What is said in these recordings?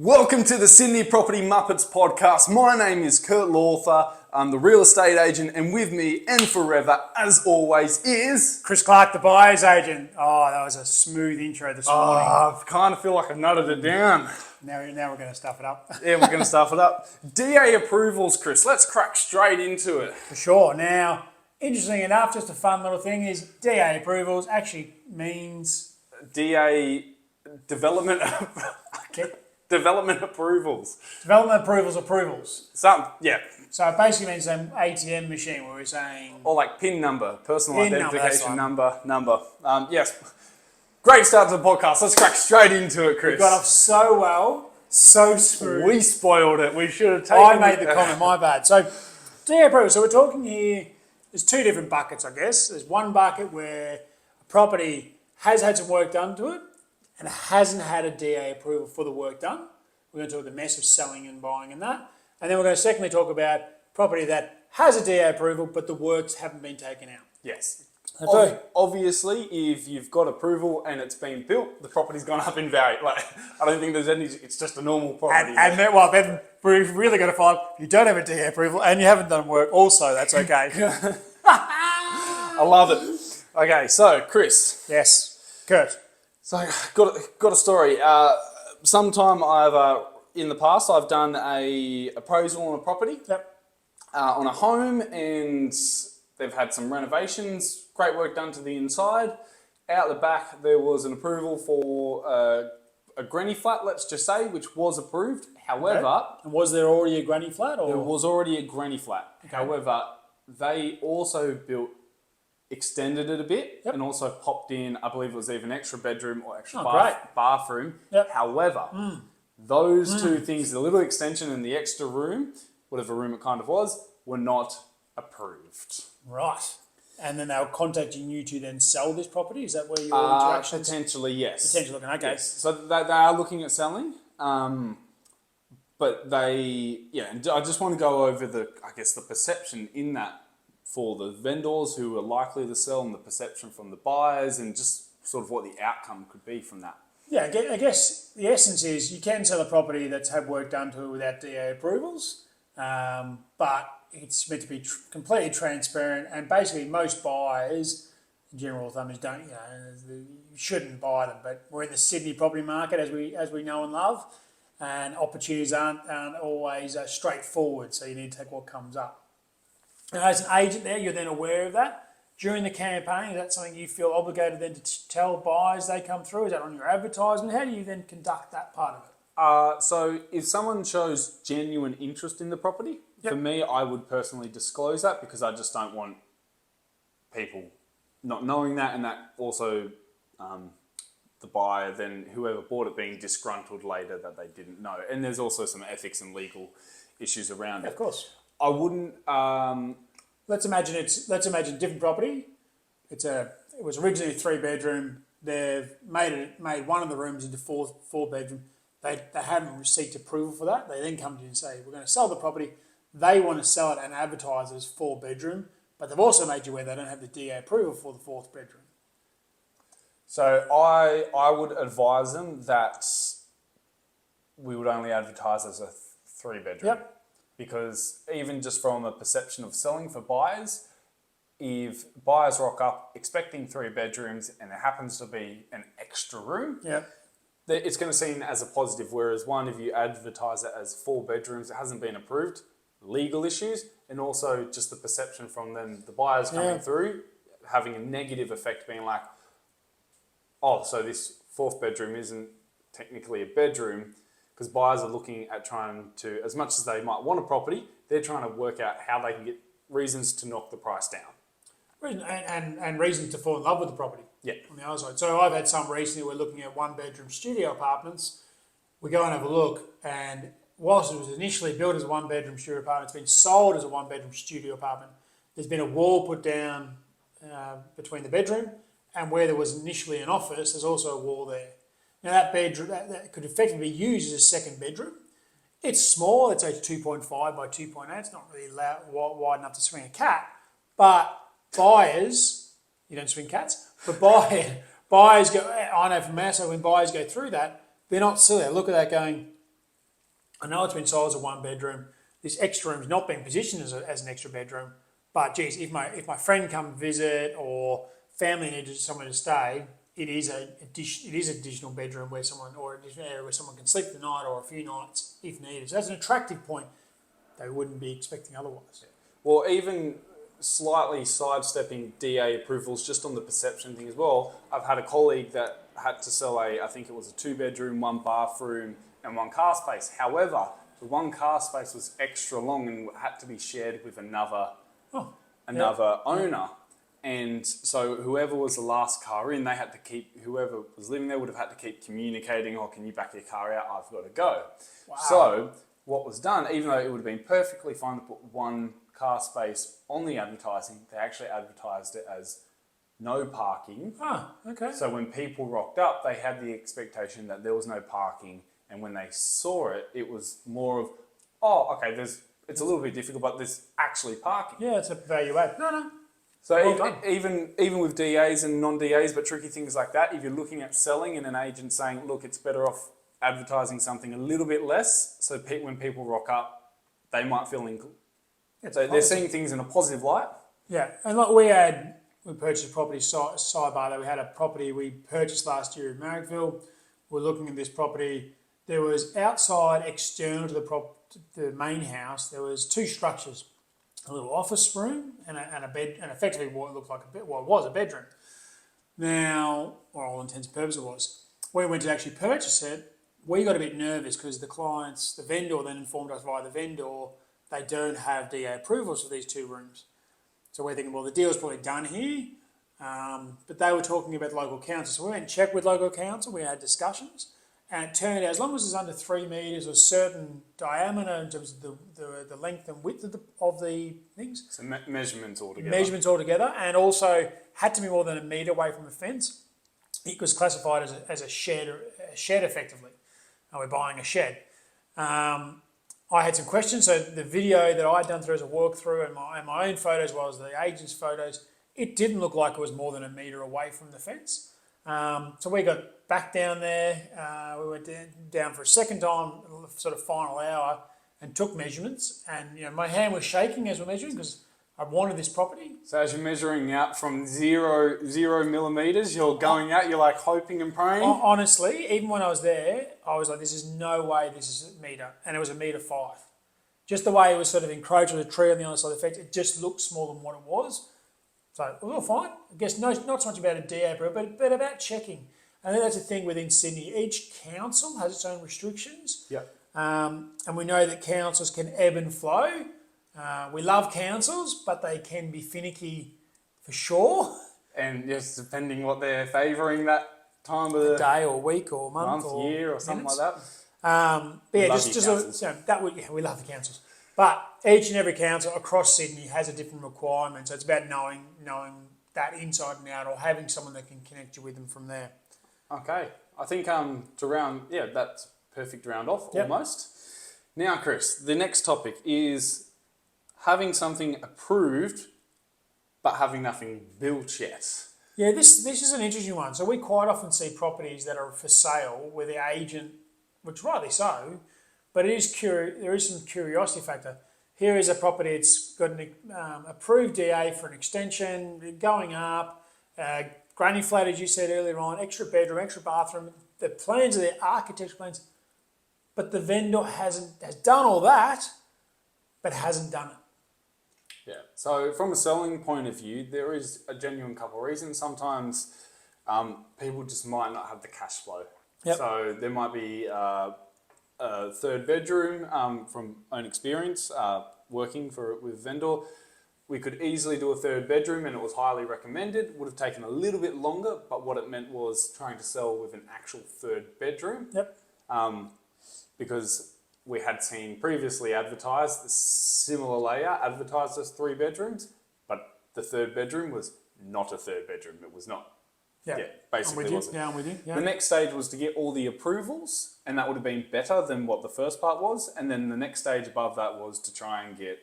Welcome to the Sydney Property Muppets podcast. My name is Kurt Lawther. I'm the real estate agent, and with me and forever, as always, is Chris Clark, the buyer's agent. Oh, that was a smooth intro this morning. I kind of feel like I nutted it down. Now we're going to stuff it up. Yeah, we're going to stuff it up. DA approvals, Chris. Let's crack straight into it. For sure. Now, interesting enough, just a fun little thing is DA approvals actually means DA development development approvals. development approvals. Yeah. So it basically means an ATM machine where we're saying... Or like PIN number, personal PIN identification number. Yes. Great start to the podcast. Let's crack straight into it, Chris. We got off so well, so smooth. We spoiled it. We should have taken I made the comment, my bad. So, DA approvals. So we're talking here, there's two different buckets, I guess. There's one bucket where a property has had some work done to it and hasn't had a DA approval for the work done. We're going to talk the mess of selling and buying and that. And then we're going to secondly talk about property that has a DA approval but the works haven't been taken out. Yes. So, Obviously, if you've got approval and it's been built, the property's gone up in value. Like, I don't think there's any, it's just a normal property. then we've really got to follow up. If you don't have a DA approval and you haven't done work also, that's okay. I love it. Okay, so Chris. Yes. Kurt. So got a story. Sometime in the past, I've done a appraisal on a property. Yep. On a home, and they've had some renovations, great work done to the inside. Out the back, there was an approval for a granny flat, let's just say, which was approved. However... Okay. And was there already a granny flat? Or? There was already a granny flat. Okay. However, they also extended it a bit, and also popped in, I believe it was even extra bedroom or extra bathroom. Yep. However, those two things, the little extension and the extra room, whatever room it kind of was, were not approved. Right. And then they were contacting you to then sell this property? Is that where your interactions? Potentially, yes. Potentially looking, okay. Yes. So they are looking at selling, but and I just want to go over the perception in that for the vendors who are likely to sell and the perception from the buyers and just sort of what the outcome could be from that. Yeah, I guess the essence is you can sell a property that's had work done to it without DA approvals, but it's meant to be completely transparent, and basically most buyers, in general thumb is you shouldn't buy them, but we're in the Sydney property market as we know and love, and opportunities aren't always straightforward, so you need to take what comes up. Now, as an agent there, you're then aware of that. During the campaign, is that something you feel obligated then to tell buyers they come through? Is that on your advertisement? How do you then conduct that part of it? So if someone shows genuine interest in the property, for me, I would personally disclose that because I just don't want people not knowing that, and that also the buyer, then whoever bought it, being disgruntled later that they didn't know. And there's also some ethics and legal issues around it. Of course. I wouldn't... Let's imagine a different property. It was originally a 3-bedroom. They've made one of the rooms into four bedroom. They haven't received approval for that. They then come to you and say, we're going to sell the property. They want to sell it and advertise it as 4-bedroom, but they've also made you aware they don't have the DA approval for the 4th bedroom. So I would advise them that we would only advertise as a 3-bedroom. Yep. Because even just from a perception of selling for buyers, if buyers rock up expecting 3 bedrooms and there happens to be an extra room, it's going to be seen as a positive. Whereas if you advertise it as 4 bedrooms, it hasn't been approved, legal issues, and also just the perception from them, the buyers coming through, having a negative effect, being like, oh, so this 4th bedroom isn't technically a bedroom. Because buyers are looking at trying to, as much as they might want a property, they're trying to work out how they can get reasons to knock the price down. And reasons to fall in love with the property. Yeah. On the other side. So I've had some recently, we're looking at 1-bedroom studio apartments. We go and have a look, and whilst it was initially built as a 1-bedroom studio apartment, it's been sold as a 1-bedroom studio apartment. There's been a wall put down between the bedroom, and where there was initially an office, there's also a wall there. Now that bedroom, that could effectively be used as a 2nd bedroom. It's small, it's only 2.5 by 2.8, it's not really wide enough to swing a cat, but buyers, you don't swing cats, but buyers go, I know from our side, when buyers go through that, they're not silly. They look at that going, I know it's been sold as a one bedroom. This extra room's not being positioned as an extra bedroom. But geez, if my friend come visit or family needed somewhere to stay, it is an additional bedroom where someone or additional area where someone can sleep the night or a few nights if needed. So that's an attractive point they wouldn't be expecting otherwise. Well, even slightly sidestepping DA approvals just on the perception thing as well, I've had a colleague that had to sell I think it was a 2 bedroom, 1 bathroom and 1 car space. However, the 1 car space was extra long and had to be shared with another owner. And so whoever was the last car in, they had to keep, whoever was living there would have had to keep communicating, oh, can you back your car out? I've got to go. Wow. So what was done, even though it would have been perfectly fine to put 1 car space on the advertising, they actually advertised it as no parking. Ah, okay. So when people rocked up, they had the expectation that there was no parking. And when they saw it, it was more of, oh, okay, it's a little bit difficult, but there's actually parking. Yeah, it's a value add. No. So Well even with DAs and non-DAs, but tricky things like that, if you're looking at selling and an agent saying, look, it's better off advertising something a little bit less, so when people rock up, they might feel so they're seeing things in a positive light. Yeah, and like we purchased a property sidebar that we had a property we purchased last year in Marrickville. We're looking at this property. There was outside, external to the main house, there was 2 structures. A little office room and a bed, and effectively what it looked like it was a bedroom. Now, for all intents and purposes, it was. When we went to actually purchase it, we got a bit nervous because the vendor then informed us via the vendor, they don't have DA approvals for these 2 rooms. So we're thinking, well, the deal's probably done here, but they were talking about local council. So we went and checked with local council, we had discussions, and it turned out as long as it's under 3 metres or certain diameter in terms of the length and width of the things. So measurements altogether. Measurements altogether, and also had to be more than a metre away from the fence. It was classified as a shed effectively. We're buying a shed. I had some questions. So the video that I'd done through as a walkthrough and my own photos as well as the agent's photos, it didn't look like it was more than a metre away from the fence. So we got back down there, we went down for a second time, sort of final hour, and took measurements. And my hand was shaking as we're measuring because I wanted this property. So as you're measuring out from zero millimetres, you're going out, you're like hoping and praying? Honestly, even when I was there, I was like, this is no way this is a metre. And it was 1.5 metres. Just the way it was sort of encroached with a tree on the other side of the fence, it just looked smaller than what it was. So it was all fine. I guess not so much about a DA, but about checking. I think that's the thing within Sydney. Each council has its own restrictions. Yep. And we know that councils can ebb and flow. We love councils, but they can be finicky for sure. And yes, depending what they're favouring that time of the day or week or month or year or something minutes. like that. But yeah, we love the councils. But each and every council across Sydney has a different requirement. So it's about knowing that inside and out, or having someone that can connect you with them from there. Okay. I think that's perfect round off almost. Now, Chris, the next topic is having something approved but having nothing built yet. Yeah, this is an interesting one. So we quite often see properties that are for sale where the agent, which rightly so, but there is some curiosity factor. Here is a property, it's got an approved DA for an extension, going up, granny flat, as you said earlier on, extra bedroom, extra bathroom. The plans are there, architecture plans, but the vendor has done all that, but hasn't done it. Yeah. So from a selling point of view, there is a genuine couple of reasons. Sometimes people just might not have the cash flow. Yep. So there might be a 3rd bedroom from own experience working with vendor. We could easily do a 3rd bedroom and it was highly recommended. Would have taken a little bit longer, but what it meant was trying to sell with an actual 3rd bedroom. Yep. Because we had seen previously advertised the similar layout advertised as 3 bedrooms, but the 3rd bedroom was not a 3rd bedroom. It was not. Yeah, basically wasn't. I'm with you. Yeah. The next stage was to get all the approvals, and that would have been better than what the first part was. And then the next stage above that was to try and get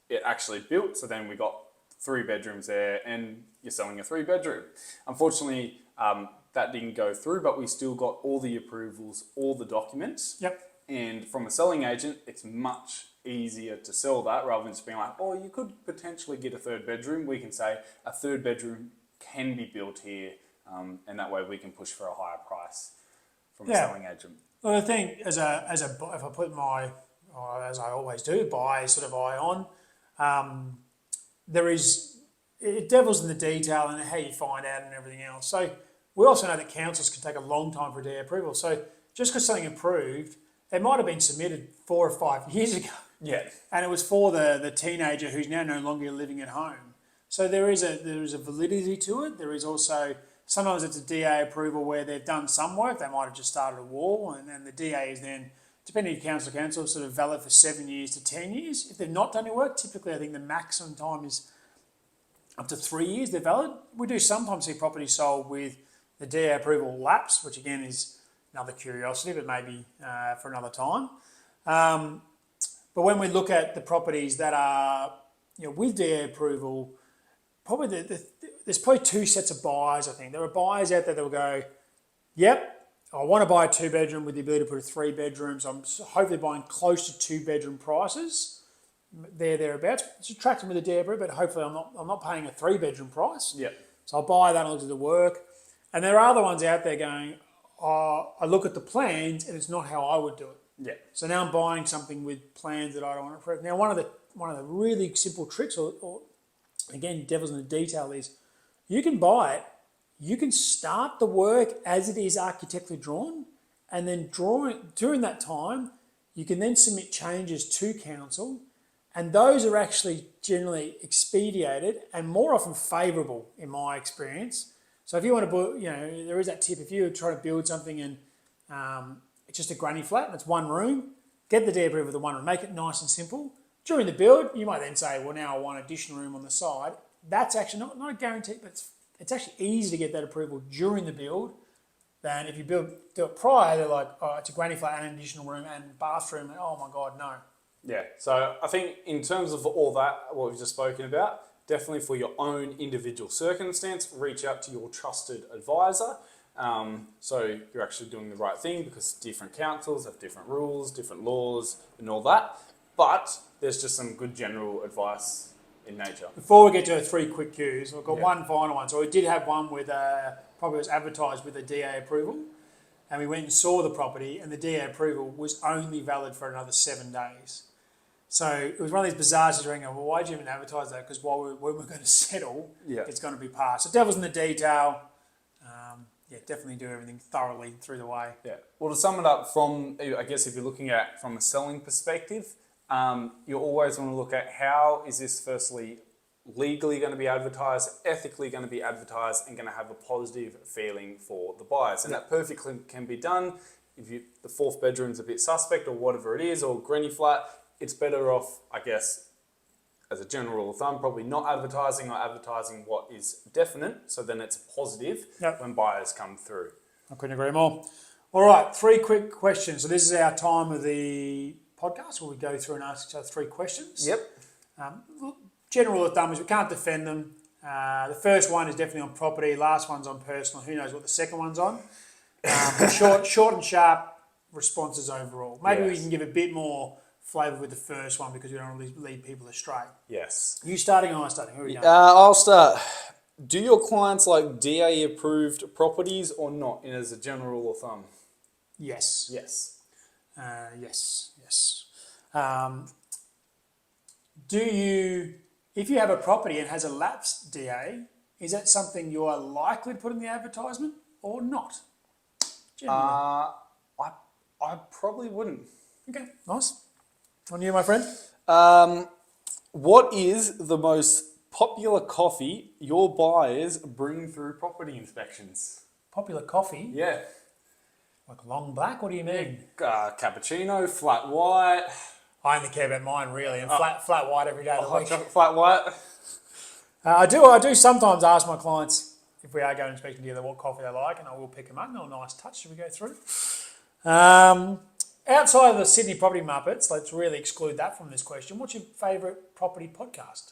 it actually built. So then we got 3 bedrooms there, and you're selling a 3 bedroom. Unfortunately, that didn't go through, but we still got all the approvals, all the documents. Yep. And from a selling agent, it's much easier to sell that rather than just being like, oh, you could potentially get a third bedroom. We can say a third bedroom can be built here, and that way we can push for a higher price from a selling agent. Well, the thing if I put my, as I always do, buy sort of eye on, it devils in the detail and how you find out and everything else. So we also know that councils can take a long time for DA approval. So just because something approved, it might have been submitted 4 or 5 years ago. Yeah. And it was for the teenager who's now no longer living at home. So there is a validity to it. There is also, sometimes it's a DA approval where they've done some work. They might have just started a wall, and then the DA is then, depending on council to council, sort of valid for 7 years to 10 years. If they've not done any work, typically I think the maximum time is up to 3 years they're valid. We do sometimes see properties sold with the DA approval lapse, which again is another curiosity, but maybe for another time. But when we look at the properties that are, with DA approval, probably there's probably 2 sets of buyers. I think there are buyers out there that will go, "Yep, I want to buy a 2-bedroom with the ability to put a 3-bedroom. So I'm hopefully buying close to 2-bedroom prices, thereabouts. It's attractive with the DA approval, but hopefully I'm not paying a 3-bedroom price. Yeah. So I'll buy that and look at the work. And there are other ones out there going, I look at the plans and it's not how I would do it. Yeah. So now I'm buying something with plans that I don't want to approve. Now, one of the really simple tricks, or again, devil's in the detail, is you can buy it, you can start the work as it is architecturally drawn, and then during that time, you can then submit changes to council, and those are actually generally expedited and more often favourable in my experience. So if you want to build, there is that tip. If you're trying to build something and it's just a granny flat and it's 1 room, get the DA approval for the 1 room, make it nice and simple. During the build, you might then say, well, now I want an additional room on the side. That's actually not a guarantee, but it's actually easy to get that approval during the build than if you do it prior. They're like, oh, it's a granny flat and an additional room and bathroom, and oh my God, no. Yeah, so I think in terms of all that, what we've just spoken about, definitely for your own individual circumstance, reach out to your trusted advisor. So you're actually doing the right thing, because different councils have different rules, different laws and all that. But there's just some good general advice in nature. Before we get to 3 quick cues, we've got one final one. So we did have one with property was advertised with a DA approval, and we went and saw the property, and the DA approval was only valid for another 7 days. So it was one of these bizarre situations. Well, why did you even advertise that? Because when we're going to settle, it's going to be passed. So devil's in the detail. Definitely do everything thoroughly through the way. Yeah. Well, to sum it up, I guess if you're looking at from a selling perspective, you always want to look at how is this firstly legally going to be advertised, ethically going to be advertised, and going to have a positive feeling for the buyers. And that perfectly can be done. If the 4th bedroom's a bit suspect or whatever it is, or granny flat, it's better off, I guess, as a general rule of thumb, probably not advertising, or advertising what is definite, so then it's positive when buyers come through. I couldn't agree more. All right, 3 quick questions. So this is our time of the podcast where we go through and ask each other 3 questions. Yep. General rule of thumb is we can't defend them. The first one is definitely on property. Last one's on personal. Who knows what the second one's on? Short and sharp responses overall. Maybe we can give a bit more flavour with the first one because we don't want to lead people astray. Yes. You starting or I starting? Who are we going? I'll start. Do your clients like DA approved properties or not, as a general rule of thumb? Yes. Yes. Yes. If you have a property and has a lapsed DA, is that something you are likely to put in the advertisement or not? Generally. I probably wouldn't. Okay, nice. On you, my friend. What is the most popular coffee your buyers bring through property inspections? Popular coffee? Yeah. Like long black? What do you mean? Cappuccino, flat white. I only care about mine really, and flat white every day of the Hot week. chocolate flat white. I do sometimes ask my clients if we are going inspecting together what coffee they like, and I will pick them up. No nice touch. Should we go through? Outside of the Sydney Property Muppets, let's really exclude that from this question. What's your favourite property podcast?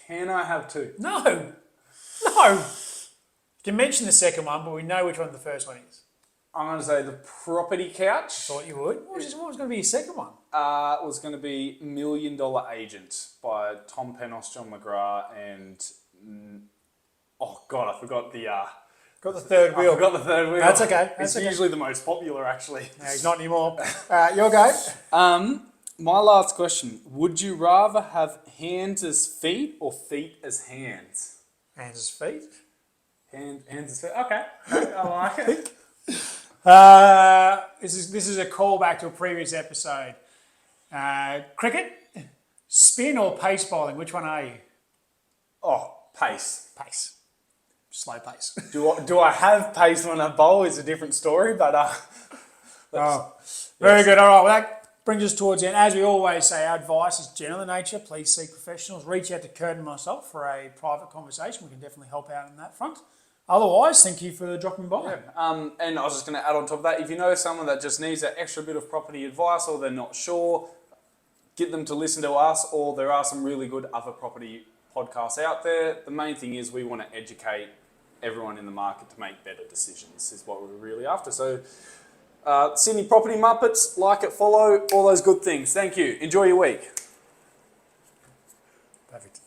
Can I have 2? No. You can mention the second one, but we know which one the first one is. I'm going to say the property couch. Thought you would. What was going to be your second one? Was going to be $1 Million Agent by Tom Penos, John McGrath, and oh god, I forgot the. Got the third wheel. I forgot the third wheel. That's okay. It's usually the most popular, actually. No, he's not anymore. Your go. My last question: would you rather have hands as feet or feet as hands? Hands as feet. Hands as feet. Okay, I like it. This is a callback to a previous episode. Cricket, spin or pace bowling? Which one are you? Oh, pace. Pace. Slow pace. Do I have pace when I bowl? Is a different story, but Very good. All right. Well, that brings us towards the end. As we always say, our advice is general in nature. Please seek professionals. Reach out to Kurt and myself for a private conversation. We can definitely help out on that front. Otherwise, thank you for dropping by. Yeah. And I was just going to add on top of that, if you know someone that just needs that extra bit of property advice or they're not sure, get them to listen to us, or there are some really good other property podcasts out there. The main thing is we want to educate everyone in the market to make better decisions is what we're really after. So Sydney Property Muppets, like it, follow, all those good things. Thank you. Enjoy your week.